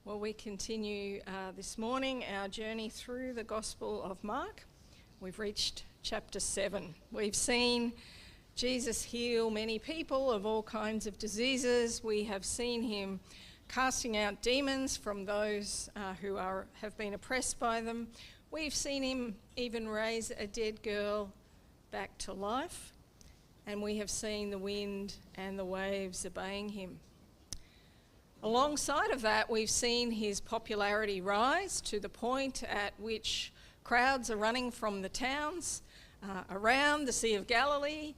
Well, we continue this morning our journey through the Gospel of Mark. We've reached chapter 7. We've seen Jesus heal many people of all kinds of diseases. We have seen him casting out demons from those who have been oppressed by them. We've seen him even raise a dead girl back to life. And we have seen the wind and the waves obeying him. Alongside of that, we've seen his popularity rise to the point at which crowds are running from the towns around the Sea of Galilee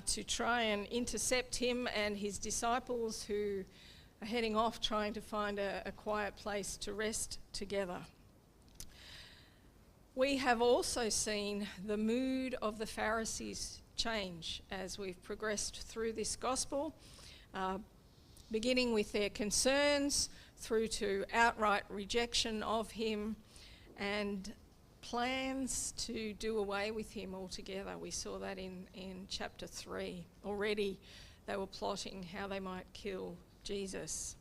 to try and intercept him and his disciples who are heading off trying to find a quiet place to rest together. We have also seen the mood of the Pharisees change as we've progressed through this gospel. Beginning with their concerns through to outright rejection of him and plans to do away with him altogether. We saw that in chapter 3. Already they were plotting how they might kill Jesus.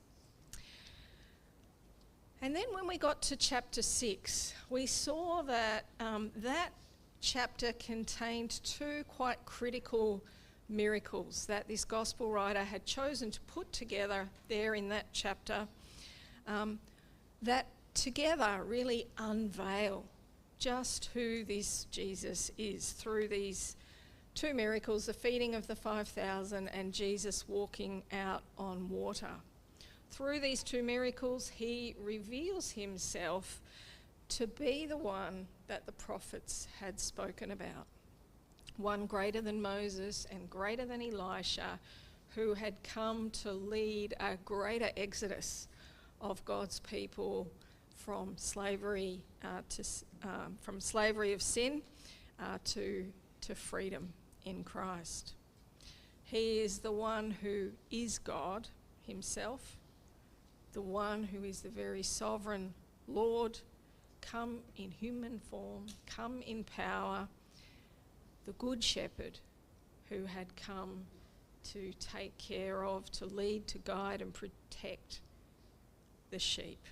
And then when we got to chapter 6, we saw that that chapter contained two quite critical miracles that this gospel writer had chosen to put together there in that chapter, that together really unveil just who this Jesus is through these two miracles, the feeding of the 5,000 and Jesus walking out on water. Through these two miracles, he reveals himself to be the one that the prophets had spoken about. One greater than Moses and greater than Elisha, who had come to lead a greater exodus of God's people from slavery from slavery of sin to freedom in Christ. He is the one who is God himself, the one who is the very sovereign Lord, come in human form, come in power, the good shepherd who had come to take care of, to lead, to guide and protect the sheep.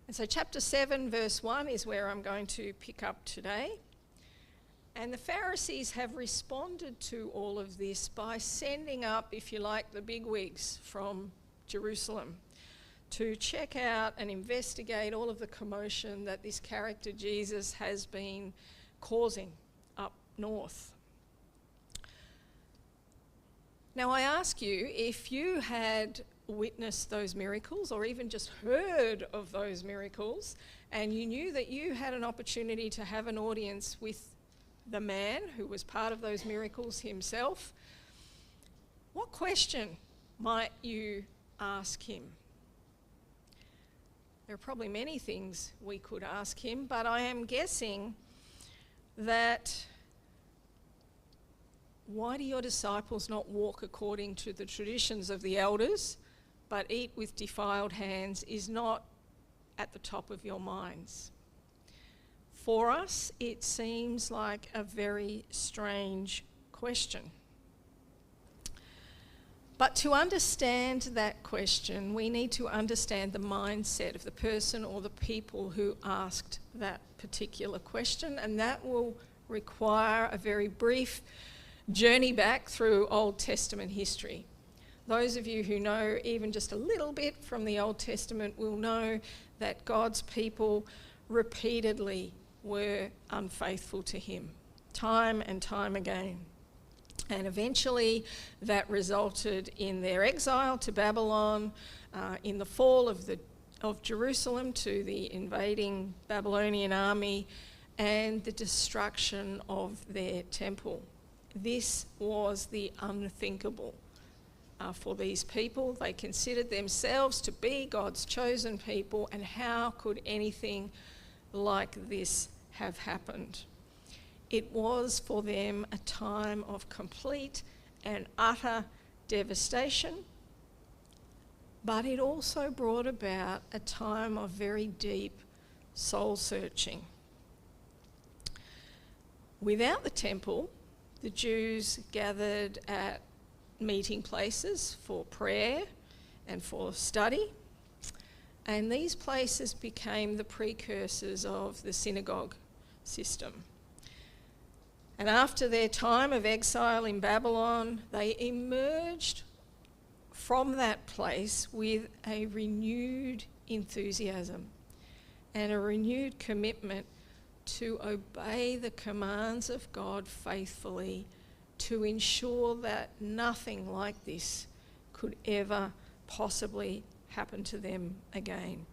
And so chapter 7 verse 1 is where I'm going to pick up today. And the Pharisees have responded to all of this by sending up, if you like, the bigwigs from Jerusalem to check out and investigate all of the commotion that this character Jesus has been causing up north. Now I ask you, if you had witnessed those miracles or even just heard of those miracles and you knew that you had an opportunity to have an audience with the man who was part of those miracles himself, what question might you ask him? There are probably many things we could ask him, but I am guessing that why do your disciples not walk according to the traditions of the elders but eat with defiled hands is not at the top of your minds. For us, it seems like a very strange question. But to understand that question, we need to understand the mindset of the person or the people who asked that particular question, and that will require a very brief journey back through Old Testament history. Those of you who know even just a little bit from the Old Testament will know that God's people repeatedly were unfaithful to him, time and time again. And eventually that resulted in their exile to Babylon, in the fall of Jerusalem to the invading Babylonian army, and the destruction of their temple. This was the unthinkable for these people. They considered themselves to be God's chosen people, and how could anything like this have happened? It was for them a time of complete and utter devastation, but it also brought about a time of very deep soul searching. Without the temple, the Jews gathered at meeting places for prayer and for study. And these places became the precursors of the synagogue system. And after their time of exile in Babylon, they emerged from that place with a renewed enthusiasm and a renewed commitment to obey the commands of God faithfully, to ensure that nothing like this could ever possibly happen to them again.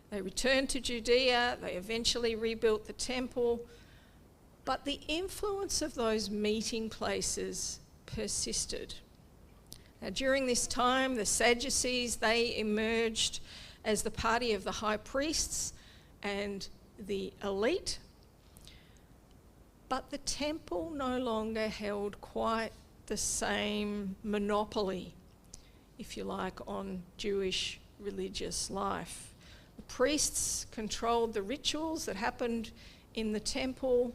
They returned to Judea, they eventually rebuilt the temple, but the influence of those meeting places persisted. Now, during this time, the Sadducees, they emerged as the party of the high priests and the elite, but the temple no longer held quite the same monopoly, if you like, on Jewish religious life. The priests controlled the rituals that happened in the temple,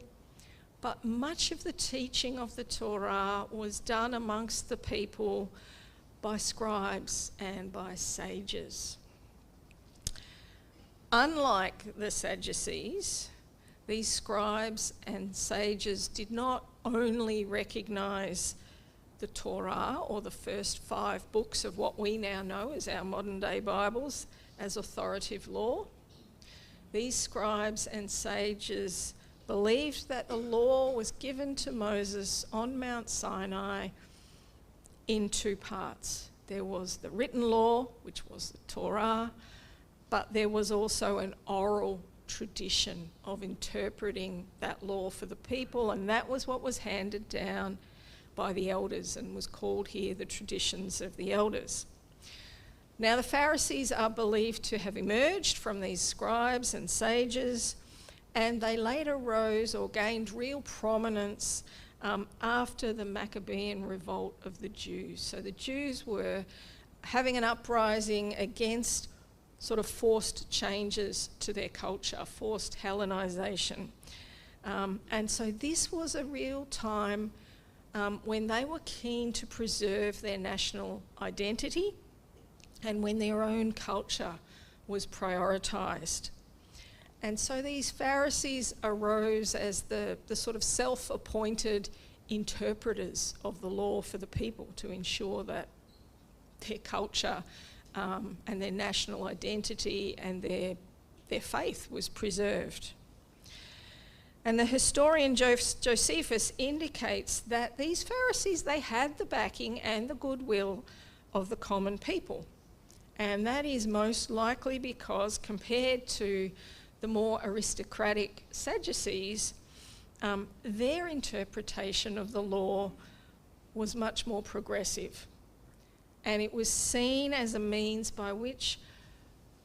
but much of the teaching of the Torah was done amongst the people by scribes and by sages. Unlike the Sadducees, these scribes and sages did not only recognise the Torah, or the first 5 books of what we now know as our modern day Bibles, as authoritative law. These scribes and sages believed that the law was given to Moses on Mount Sinai in 2 parts. There was the written law, which was the Torah, but there was also an oral tradition of interpreting that law for the people, and that was what was handed down by the elders and was called here the traditions of the elders. Now, the Pharisees are believed to have emerged from these scribes and sages, and they later rose or gained real prominence after the Maccabean revolt of the Jews. So the Jews were having an uprising against sort of forced changes to their culture, forced Hellenization. And so this was a real time when they were keen to preserve their national identity and when their own culture was prioritised. And so these Pharisees arose as the sort of self-appointed interpreters of the law for the people to ensure that their culture and their national identity and their faith was preserved. And the historian Josephus indicates that these Pharisees, they had the backing and the goodwill of the common people. And that is most likely because compared to the more aristocratic Sadducees, their interpretation of the law was much more progressive. And it was seen as a means by which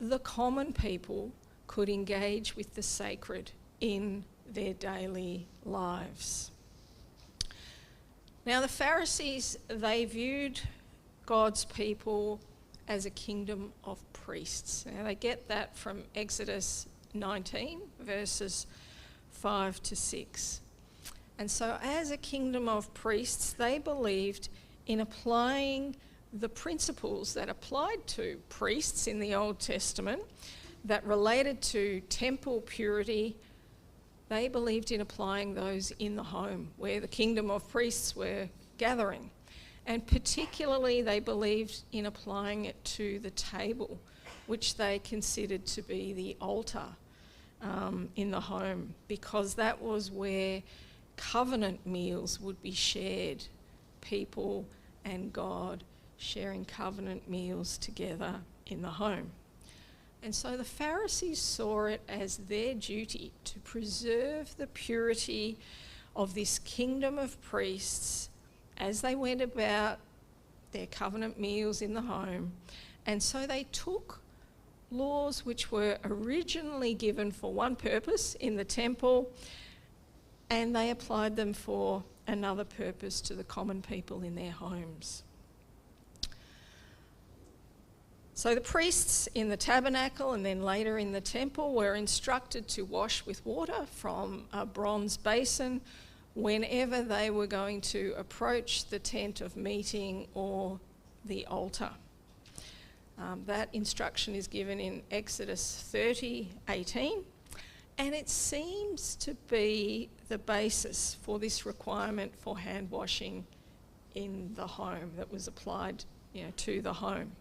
the common people could engage with the sacred in their daily lives. Now, the Pharisees, they viewed God's people as a kingdom of priests. Now, they get that from Exodus 19, verses 5 to 6. And so as a kingdom of priests, they believed in applying the principles that applied to priests in the Old Testament that related to temple purity. They believed in applying those in the home where the kingdom of priests were gathering. And particularly they believed in applying it to the table, which they considered to be the altar in the home, because that was where covenant meals would be shared, people and God sharing covenant meals together in the home. And so the Pharisees saw it as their duty to preserve the purity of this kingdom of priests as they went about their covenant meals in the home. And so they took laws which were originally given for one purpose in the temple, and they applied them for another purpose to the common people in their homes. So the priests in the tabernacle and then later in the temple were instructed to wash with water from a bronze basin whenever they were going to approach the tent of meeting or the altar. That instruction is given in Exodus 30:18, and it seems to be the basis for this requirement for hand washing in the home that was applied, to the home.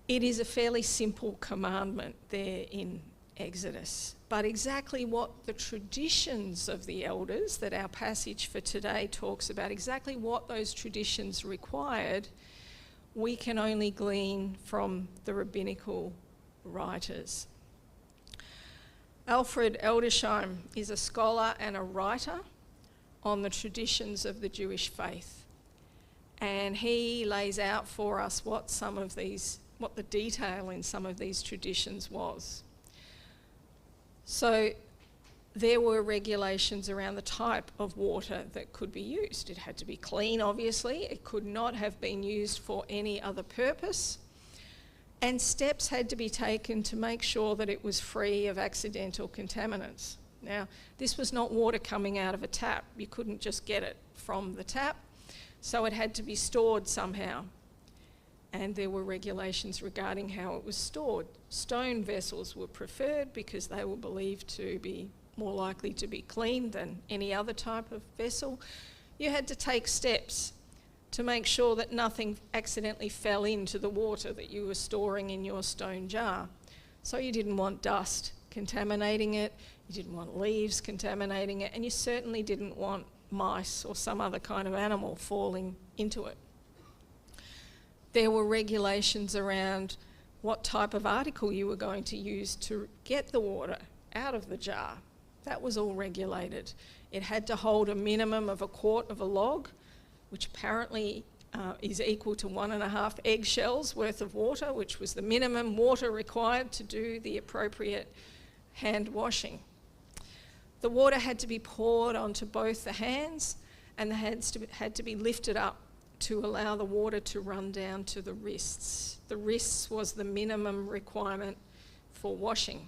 It is a fairly simple commandment there in Exodus, but exactly what the traditions of the elders that our passage for today talks about, exactly what those traditions required, we can only glean from the rabbinical writers. Alfred Eldersheim is a scholar and a writer on the traditions of the Jewish faith, and he lays out for us what the detail in some of these traditions was. So there were regulations around the type of water that could be used. It had to be clean, obviously. It could not have been used for any other purpose. And steps had to be taken to make sure that it was free of accidental contaminants. Now, this was not water coming out of a tap. You couldn't just get it from the tap. So it had to be stored somehow. And there were regulations regarding how it was stored. Stone vessels were preferred because they were believed to be more likely to be clean than any other type of vessel. You had to take steps to make sure that nothing accidentally fell into the water that you were storing in your stone jar. So you didn't want dust contaminating it, you didn't want leaves contaminating it, and you certainly didn't want mice or some other kind of animal falling into it. There were regulations around what type of article you were going to use to get the water out of the jar. That was all regulated. It had to hold a minimum of a quart of a log, which apparently is equal to 1.5 eggshells worth of water, which was the minimum water required to do the appropriate hand washing. The water had to be poured onto both the hands, and the hands had to be lifted up to allow the water to run down to the wrists. The wrists was the minimum requirement for washing.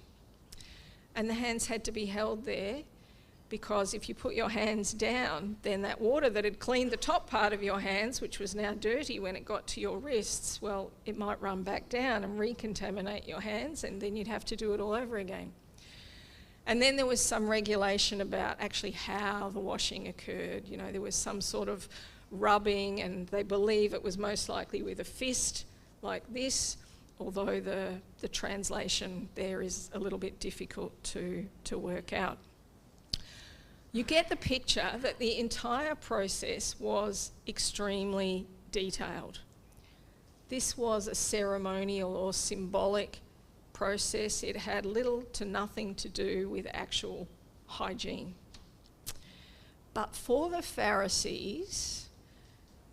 And the hands had to be held there because if you put your hands down, then that water that had cleaned the top part of your hands, which was now dirty when it got to your wrists, well, it might run back down and recontaminate your hands, and then you'd have to do it all over again. And then there was some regulation about actually how the washing occurred. There was some sort of rubbing, and they believe it was most likely with a fist like this, although the translation there is a little bit difficult to work out. You get the picture that the entire process was extremely detailed. This was a ceremonial or symbolic process. It had little to nothing to do with actual hygiene. But for the Pharisees,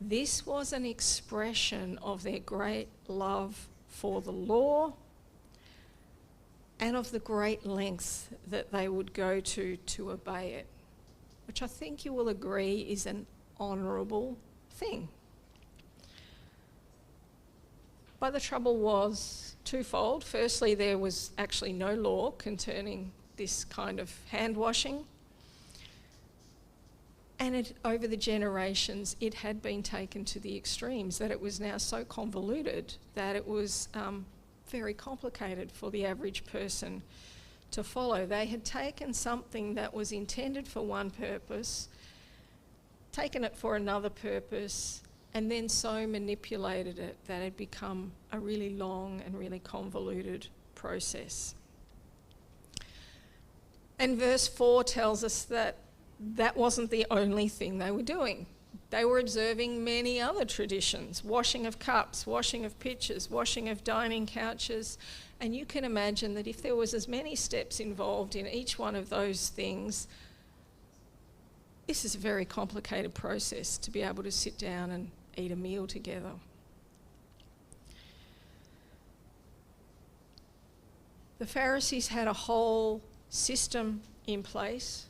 this was an expression of their great love for the law and of the great lengths that they would go to obey it, which I think you will agree is an honourable thing. But the trouble was twofold. Firstly, there was actually no law concerning this kind of hand washing. And over the generations, it had been taken to the extremes, that it was now so convoluted that it was very complicated for the average person to follow. They had taken something that was intended for one purpose, taken it for another purpose, and then so manipulated it that it had become a really long and really convoluted process. And verse 4 tells us that that wasn't the only thing they were doing. They were observing many other traditions: washing of cups, washing of pitchers, washing of dining couches. And you can imagine that if there was as many steps involved in each one of those things, this is a very complicated process to be able to sit down and eat a meal together. The Pharisees had a whole system in place.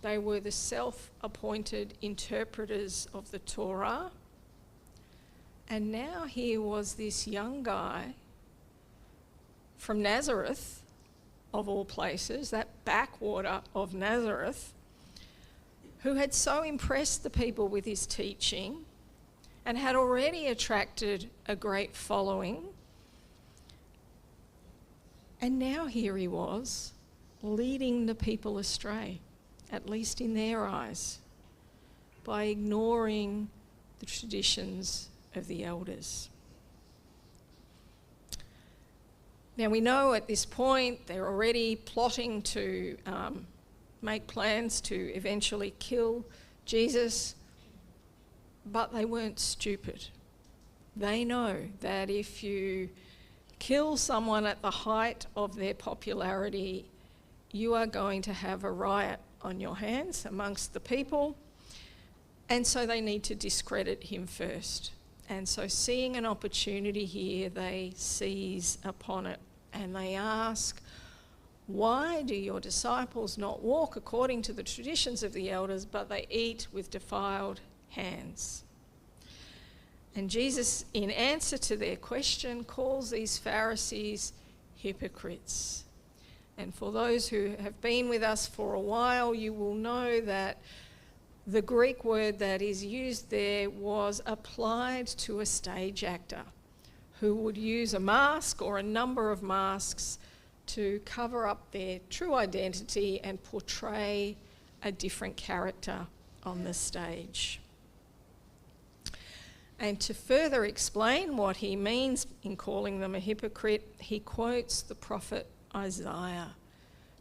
They were the self-appointed interpreters of the Torah. And now here was this young guy from Nazareth, of all places, that backwater of Nazareth, who had so impressed the people with his teaching and had already attracted a great following. And now here he was, leading the people astray, at least in their eyes, by ignoring the traditions of the elders. Now we know at this point they're already plotting to make plans to eventually kill Jesus, but they weren't stupid. They know that if you kill someone at the height of their popularity, you are going to have a riot on your hands amongst the people, and so they need to discredit him first. And so seeing an opportunity here, they seize upon it, and they ask, why do your disciples not walk according to the traditions of the elders, but they eat with defiled hands? And Jesus, in answer to their question, calls these Pharisees hypocrites. And for those who have been with us for a while, you will know that the Greek word that is used there was applied to a stage actor who would use a mask or a number of masks to cover up their true identity and portray a different character on the stage. And to further explain what he means in calling them a hypocrite, he quotes the prophet Isaiah,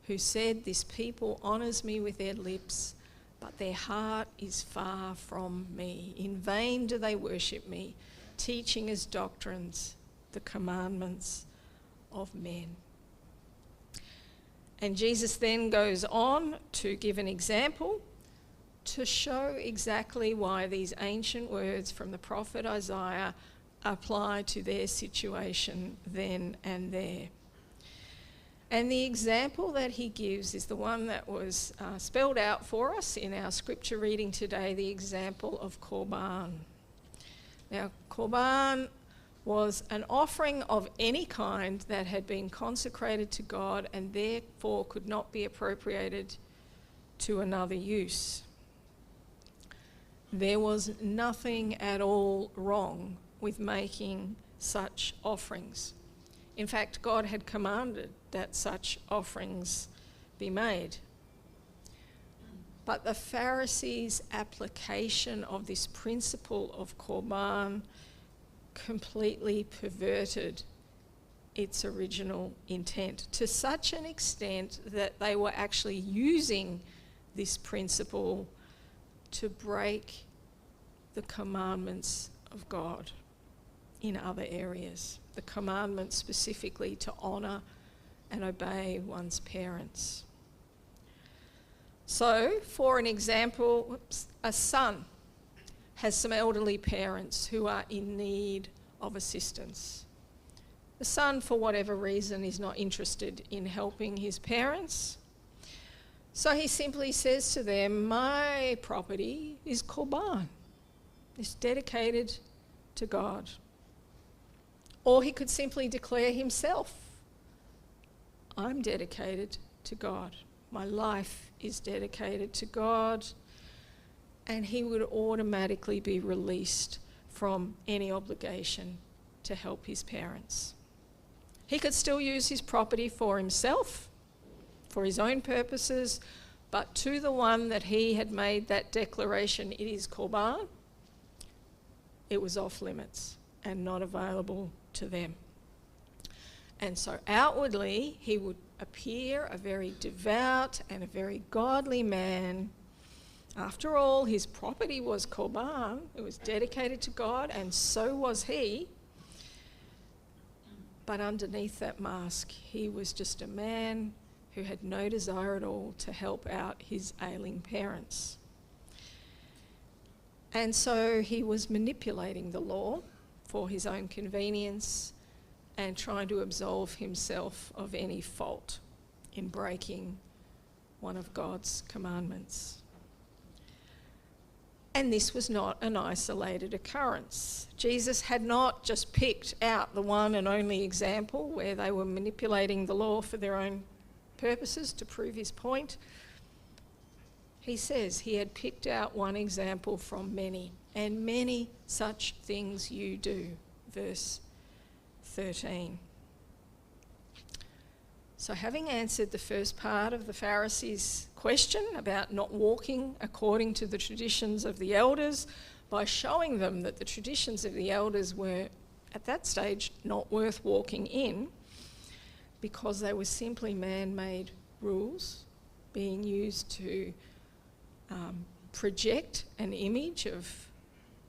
who said, "This people honours me with their lips, but their heart is far from me. In vain do they worship me, teaching as doctrines the commandments of men." And Jesus then goes on to give an example to show exactly why these ancient words from the prophet Isaiah apply to their situation then and there. And the example that he gives is the one that was spelled out for us in our scripture reading today, the example of Corban. Now, Corban was an offering of any kind that had been consecrated to God and therefore could not be appropriated to another use. There was nothing at all wrong with making such offerings. In fact, God had commanded that such offerings be made. But the Pharisees' application of this principle of Corban completely perverted its original intent to such an extent that they were actually using this principle to break the commandments of God in other areas. The commandment specifically to honour and obey one's parents. So, for an example, a son has some elderly parents who are in need of assistance. The son, for whatever reason, is not interested in helping his parents. So he simply says to them, "My property is Corban. It's dedicated to God." Or he could simply declare himself, "I'm dedicated to God. My life is dedicated to God." And he would automatically be released from any obligation to help his parents. He could still use his property for himself, for his own purposes, but to the one that he had made that declaration, it is Corban, it was off limits and not available to them. And so outwardly, he would appear a very devout and a very godly man. After all, his property was Corban, it was dedicated to God, and so was he. But underneath that mask, he was just a man who had no desire at all to help out his ailing parents. And so he was manipulating the law for his own convenience and trying to absolve himself of any fault in breaking one of God's commandments. And this was not an isolated occurrence. Jesus had not just picked out the one and only example where they were manipulating the law for their own purposes to prove his point. He says he had picked out one example from many and many such things you do. Verse 13. So having answered the first part of the Pharisees' question about not walking according to the traditions of the elders, by showing them that the traditions of the elders were, at that stage, not worth walking in, because they were simply man-made rules being used to project an image of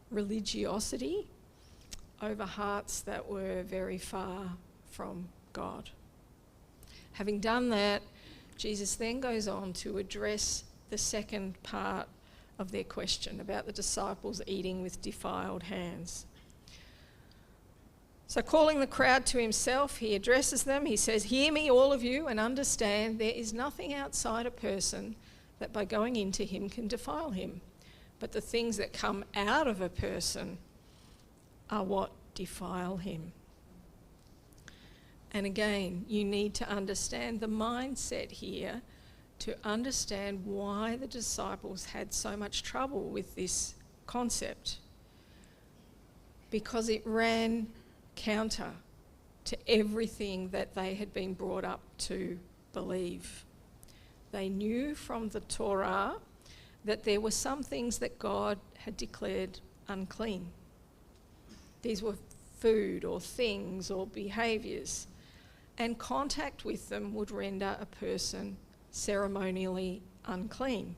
religiosity over hearts that were very far from God. Having done that, Jesus then goes on to address the second part of their question about the disciples eating with defiled hands. So calling the crowd to himself, he addresses them. He says, "Hear me, all of you, and understand there is nothing outside a person that by going into him can defile him. But the things that come out of a person are what defile him." And again, you need to understand the mindset here to understand why the disciples had so much trouble with this concept. Because it ran counter to everything that they had been brought up to believe. They knew from the Torah that there were some things that God had declared unclean. These were food or things or behaviours, and contact with them would render a person ceremonially unclean.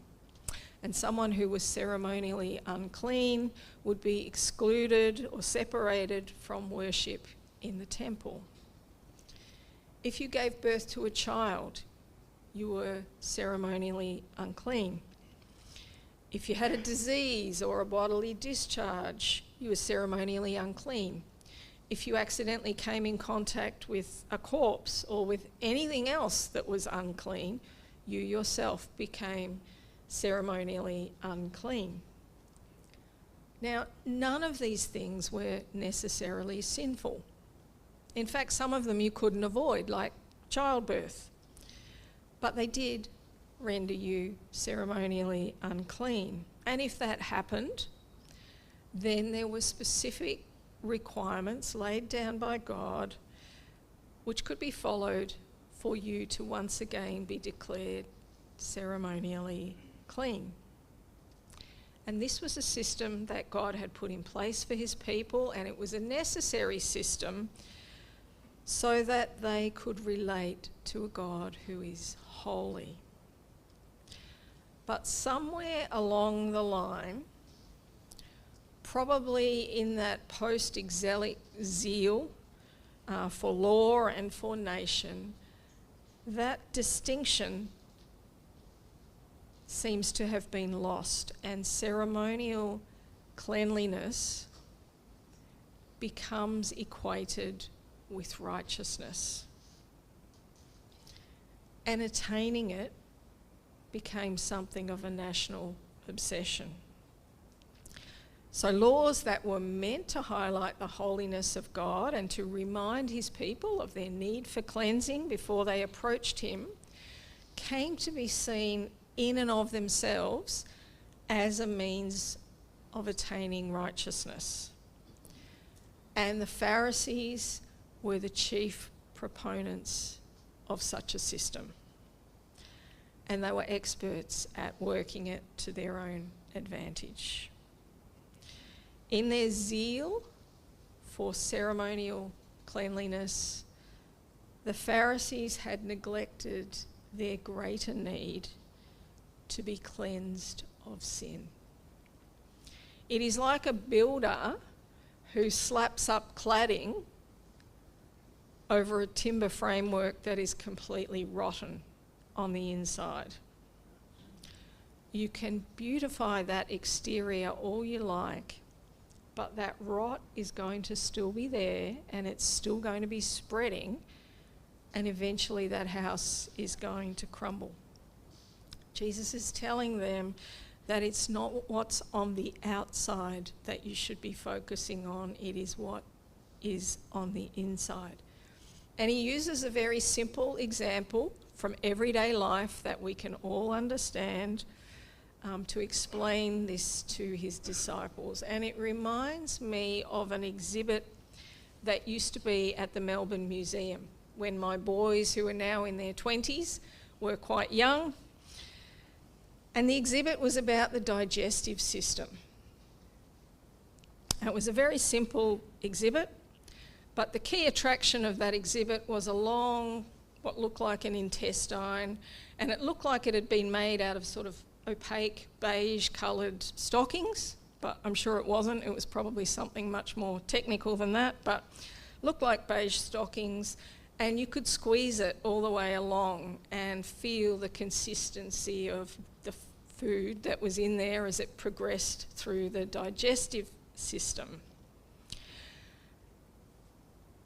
And someone who was ceremonially unclean would be excluded or separated from worship in the temple. If you gave birth to a child, you were ceremonially unclean. If you had a disease or a bodily discharge, you were ceremonially unclean. If you accidentally came in contact with a corpse or with anything else that was unclean, you yourself became ceremonially unclean. Now, none of these things were necessarily sinful. In fact, some of them you couldn't avoid, like childbirth. But they did render you ceremonially unclean. And if that happened, then there were specific requirements laid down by God which could be followed for you to once again be declared ceremonially clean. And this was a system that God had put in place for his people, and it was a necessary system so that they could relate to a God who is holy. But somewhere along the line, probably in that post-exilic zeal for law and for nation, that distinction seems to have been lost, and ceremonial cleanliness becomes equated with righteousness. And attaining it became something of a national obsession. So laws that were meant to highlight the holiness of God and to remind his people of their need for cleansing before they approached him came to be seen in and of themselves as a means of attaining righteousness. And the Pharisees were the chief proponents of such a system. And they were experts at working it to their own advantage. In their zeal for ceremonial cleanliness, the Pharisees had neglected their greater need to be cleansed of sin. It is like a builder who slaps up cladding over a timber framework that is completely rotten on the inside. You can beautify that exterior all you like, but that rot is going to still be there, and it's still going to be spreading, and eventually that house is going to crumble. Jesus is telling them that it's not what's on the outside that you should be focusing on, it is what is on the inside. And he uses a very simple example from everyday life that we can all understand to explain this to his disciples. And it reminds me of an exhibit that used to be at the Melbourne Museum when my boys, who are now in their 20s, were quite young. And the exhibit was about the digestive system. It was a very simple exhibit, but the key attraction of that exhibit was a long, what looked like an intestine, and it looked like it had been made out of sort of opaque, beige-coloured stockings, but I'm sure it wasn't. It was probably something much more technical than that, but looked like beige stockings, and you could squeeze it all the way along and feel the consistency of the food that was in there as it progressed through the digestive system.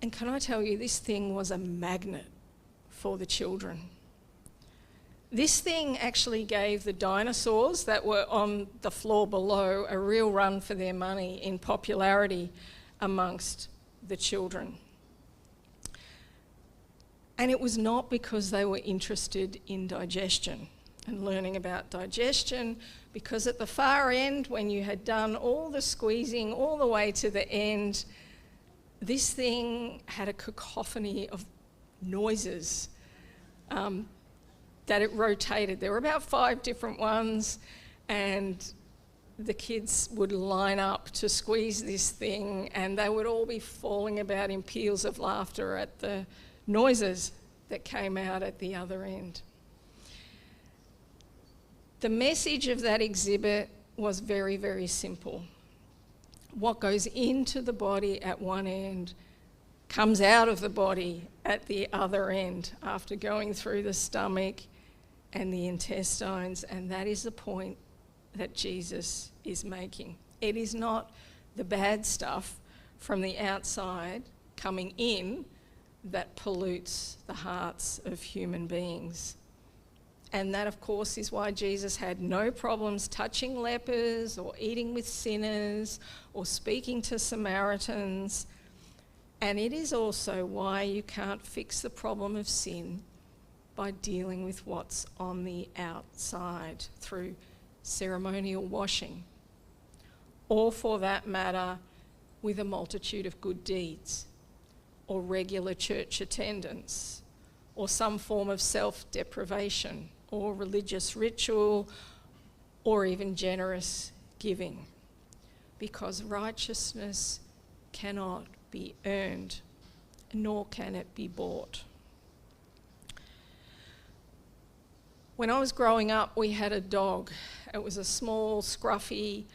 And can I tell you, this thing was a magnet for the children. This thing actually gave the dinosaurs that were on the floor below a real run for their money in popularity amongst the children. And it was not because they were interested in digestion and learning about digestion, because at the far end, when you had done all the squeezing all the way to the end, this thing had a cacophony of noises that it rotated. There were about 5 different ones, and the kids would line up to squeeze this thing, and they would all be falling about in peals of laughter at the noises that came out at the other end. The message of that exhibit was very, very simple. What goes into the body at one end comes out of the body at the other end after going through the stomach and the intestines, and that is the point that Jesus is making. It is not the bad stuff from the outside coming in that pollutes the hearts of human beings. And that, of course, is why Jesus had no problems touching lepers or eating with sinners or speaking to Samaritans. And it is also why you can't fix the problem of sin by dealing with what's on the outside through ceremonial washing, or for that matter, with a multitude of good deeds, or regular church attendance, or some form of self-deprivation, or religious ritual, or even generous giving. Because righteousness cannot be earned, nor can it be bought. When I was growing up, we had a dog. It was a small, scruffy,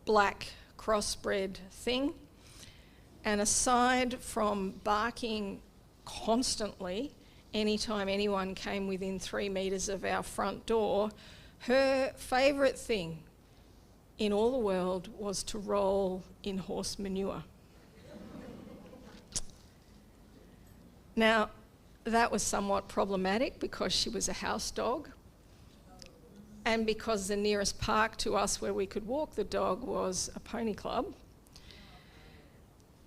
black crossbred thing. And aside from barking constantly anytime anyone came within 3 metres of our front door, her favourite thing in all the world was to roll in horse manure. Now, that was somewhat problematic because she was a house dog, and because the nearest park to us where we could walk the dog was a pony club.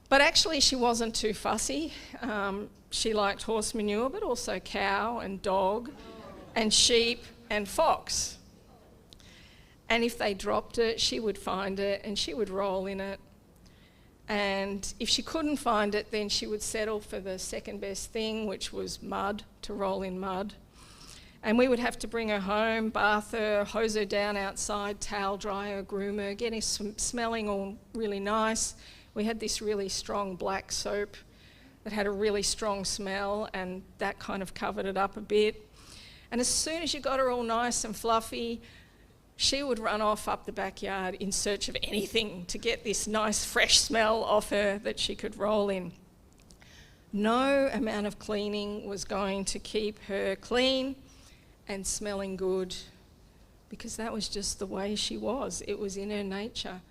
But actually she wasn't too fussy. She liked horse manure, but also cow and dog and sheep and fox. And if they dropped it, she would find it and she would roll in it. And if she couldn't find it, then she would settle for the second best thing, which was mud, to roll in mud. And we would have to bring her home, bath her, hose her down outside, towel dry her, groom her, get her smelling all really nice. We had this really strong black soap that had a really strong smell, and that kind of covered it up a bit. And as soon as you got her all nice and fluffy, she would run off up the backyard in search of anything to get this nice fresh smell off her that she could roll in. No amount of cleaning was going to keep her clean and smelling good, because that was just the way she was. It was in her nature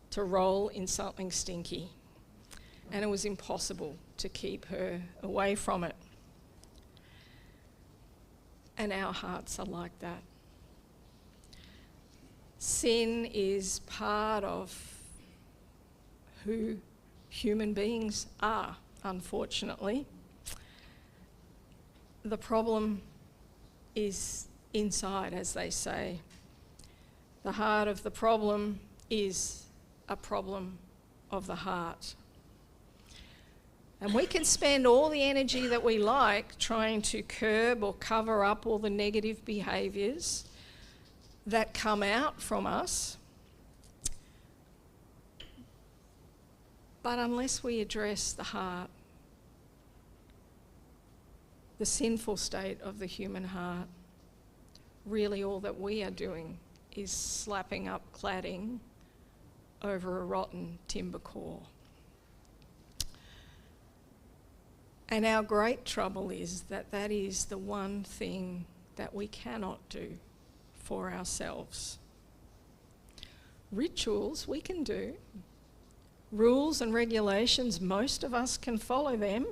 to roll in something stinky, and it was impossible to keep her away from it. And our hearts are like that. Sin is part of who human beings are, unfortunately. The problem is inside, as they say. The heart of the problem is a problem of the heart. And we can spend all the energy that we like trying to curb or cover up all the negative behaviours that come out from us. But unless we address the heart, the sinful state of the human heart, really all that we are doing is slapping up cladding over a rotten timber core. And our great trouble is that that is the one thing that we cannot do for ourselves. Rituals we can do. Rules and regulations, most of us can follow them.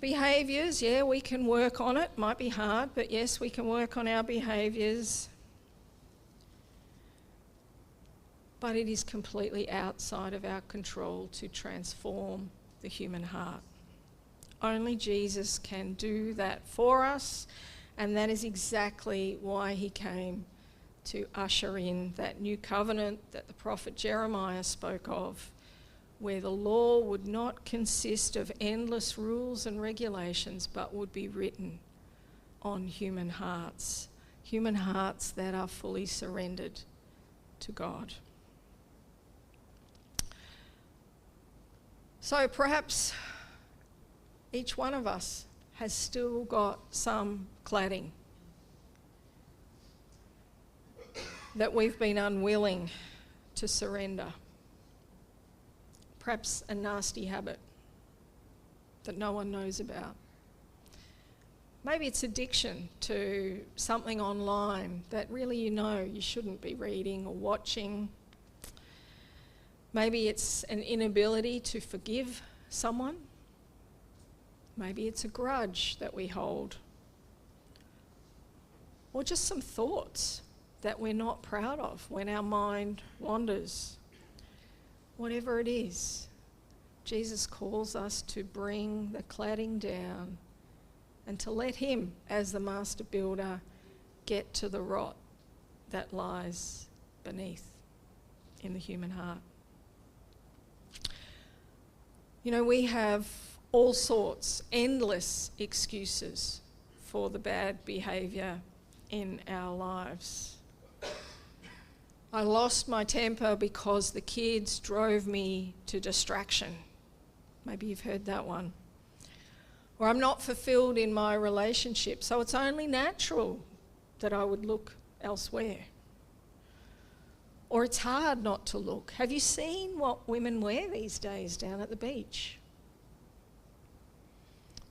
Behaviours, yeah, we can work on it. Might be hard, but yes, we can work on our behaviours. But it is completely outside of our control to transform the human heart. Only Jesus can do that for us, and that is exactly why he came to usher in that new covenant that the prophet Jeremiah spoke of, where the law would not consist of endless rules and regulations, but would be written on human hearts that are fully surrendered to God. So perhaps each one of us has still got some cladding that we've been unwilling to surrender. Perhaps a nasty habit that no one knows about. Maybe it's addiction to something online that really you shouldn't be reading or watching. Maybe it's an inability to forgive someone. Maybe it's a grudge that we hold. Or just some thoughts that we're not proud of when our mind wanders. Whatever it is, Jesus calls us to bring the cladding down and to let him, as the master builder, get to the rot that lies beneath in the human heart. We have all sorts, endless excuses for the bad behaviour in our lives. I lost my temper because the kids drove me to distraction. Maybe you've heard that one. Or I'm not fulfilled in my relationship, so it's only natural that I would look elsewhere. Or it's hard not to look. Have you seen what women wear these days down at the beach?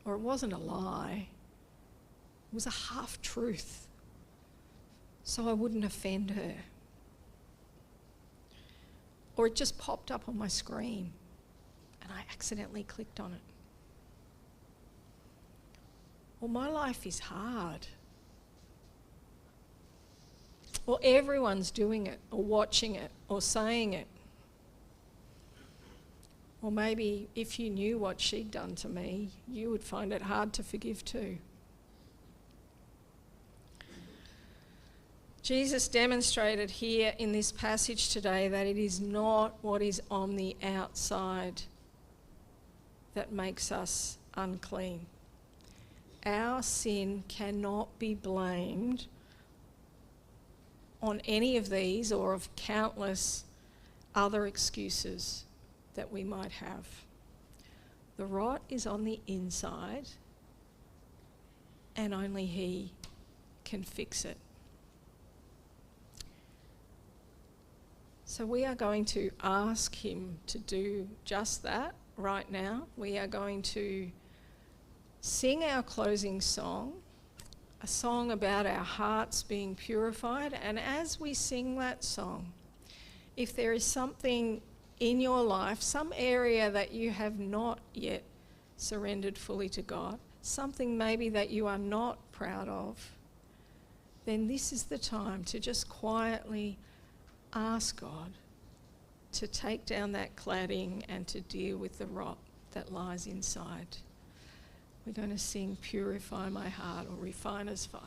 Or it wasn't a lie. It was a half-truth, so I wouldn't offend her. Or it just popped up on my screen and I accidentally clicked on it. Well, my life is hard. Or everyone's doing it, or watching it, or saying it. Or maybe if you knew what she'd done to me, you would find it hard to forgive too. Jesus demonstrated here in this passage today that it is not what is on the outside that makes us unclean. Our sin cannot be blamed on any of these or of countless other excuses that we might have. The rot is on the inside, and only he can fix it. So we are going to ask him to do just that right now. We are going to sing our closing song, a song about our hearts being purified. And as we sing that song, if there is something in your life, some area that you have not yet surrendered fully to God, something maybe that you are not proud of, then this is the time to just quietly ask God to take down that cladding and to deal with the rot that lies inside. We're going to sing Purify My Heart, or Refiner's Fire.